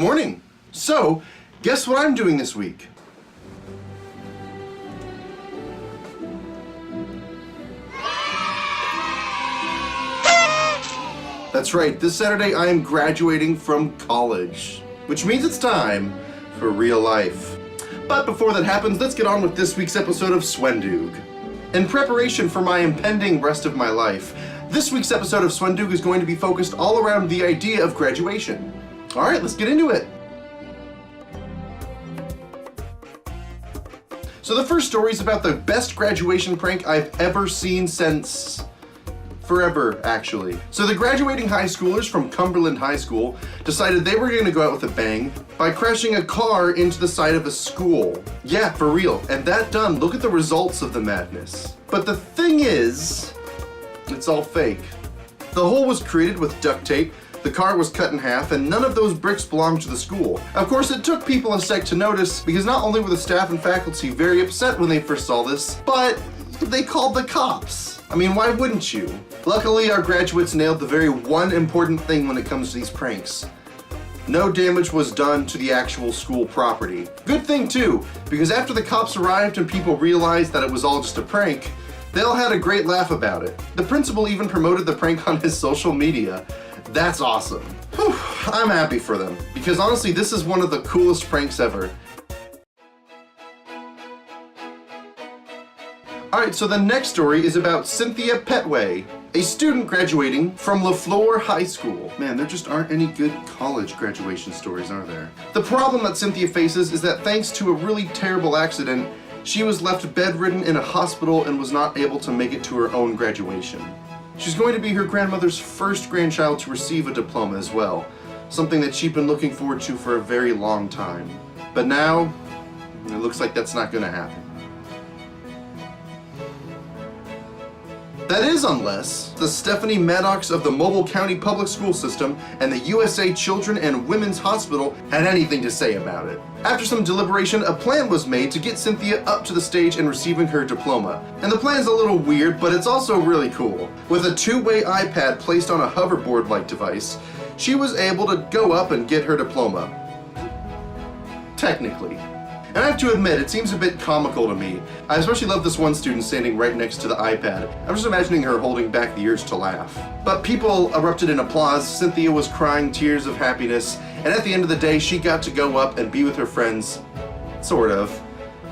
morning. So, guess what I'm doing this week? That's right, this Saturday I am graduating from college, which means it's time for real life. But before that happens, let's get on with this week's episode of SwendooG. In preparation for my impending rest of my life, this week's episode of SwendooG is going to be focused all around the idea of graduation. Alright, let's get into it. So the first story is about the best graduation prank I've ever seen since forever, actually. So the graduating high schoolers from Cumberland High School decided they were going to go out with a bang by crashing a car into the side of a school. Yeah, for real. And that done, look at the results of the madness. But the thing is, it's all fake. The hole was created with duct tape, the car was cut in half, and none of those bricks belonged to the school. Of course, it took people a sec to notice, because not only were the staff and faculty very upset when they first saw this, but they called the cops. I mean, why wouldn't you? Luckily, our graduates nailed the very one important thing when it comes to these pranks. No damage was done to the actual school property. Good thing too, because after the cops arrived and people realized that it was all just a prank, they all had a great laugh about it. The principal even promoted the prank on his social media. That's awesome. Whew, I'm happy for them, because honestly, this is one of the coolest pranks ever. Alright, so the next story is about Cynthia Petway, a student graduating from LaFleur High School. Man, there just aren't any good college graduation stories, are there? The problem that Cynthia faces is that thanks to a really terrible accident, she was left bedridden in a hospital and was not able to make it to her own graduation. She's going to be her grandmother's first grandchild to receive a diploma as well, something that she'd been looking forward to for a very long time. But now, it looks like that's not going to happen. That is, unless the Stephanie Maddocks of the Mobile County Public School System and the USA Children and Women's Hospital had anything to say about it. After some deliberation, a plan was made to get Cynthia up to the stage and receiving her diploma. And the plan's a little weird, but it's also really cool. With a two-way iPad placed on a hoverboard-like device, she was able to go up and get her diploma. Technically. And I have to admit, it seems a bit comical to me. I especially love this one student standing right next to the iPad. I'm just imagining her holding back the urge to laugh. But people erupted in applause, Cynthia was crying tears of happiness, and at the end of the day, she got to go up and be with her friends, sort of,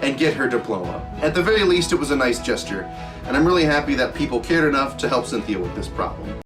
and get her diploma. At the very least, it was a nice gesture, and I'm really happy that people cared enough to help Cynthia with this problem.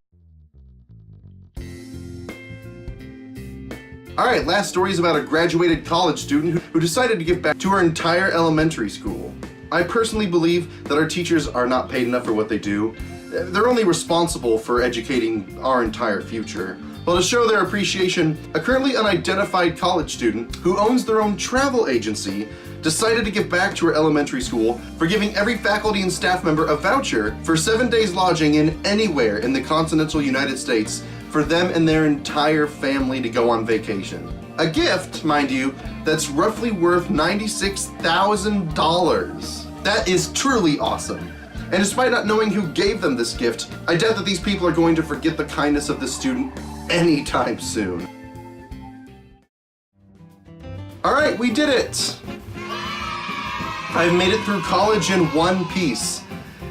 Alright, last story is about a graduated college student who decided to give back to her entire elementary school. I personally believe that our teachers are not paid enough for what they do. They're only responsible for educating our entire future. Well, to show their appreciation, a currently unidentified college student who owns their own travel agency decided to give back to her elementary school for giving every faculty and staff member a voucher for 7 days lodging in anywhere in the continental United States for them and their entire family to go on vacation. A gift, mind you, that's roughly worth $96,000. That is truly awesome. And despite not knowing who gave them this gift, I doubt that these people are going to forget the kindness of this student anytime soon. Alright, we did it! I've made it through college in one piece.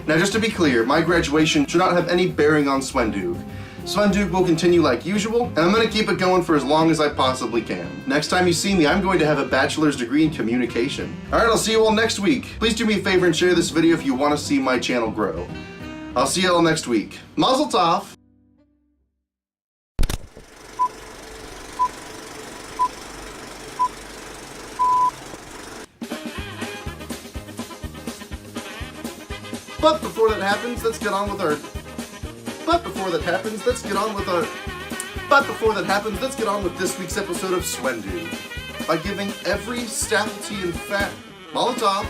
Now just to be clear, my graduation should not have any bearing on SwendooG. SwendooG will continue like usual, and I'm going to keep it going for as long as I possibly can. Next time you see me, I'm going to have a bachelor's degree in communication. Alright, I'll see you all next week. Please do me a favor and share this video if you want to see my channel grow. I'll see you all next week. Mazel tov! But before that happens, let's get on with our... But before that happens, let's get on with this week's episode of SwendooG by giving every faculty and Molotov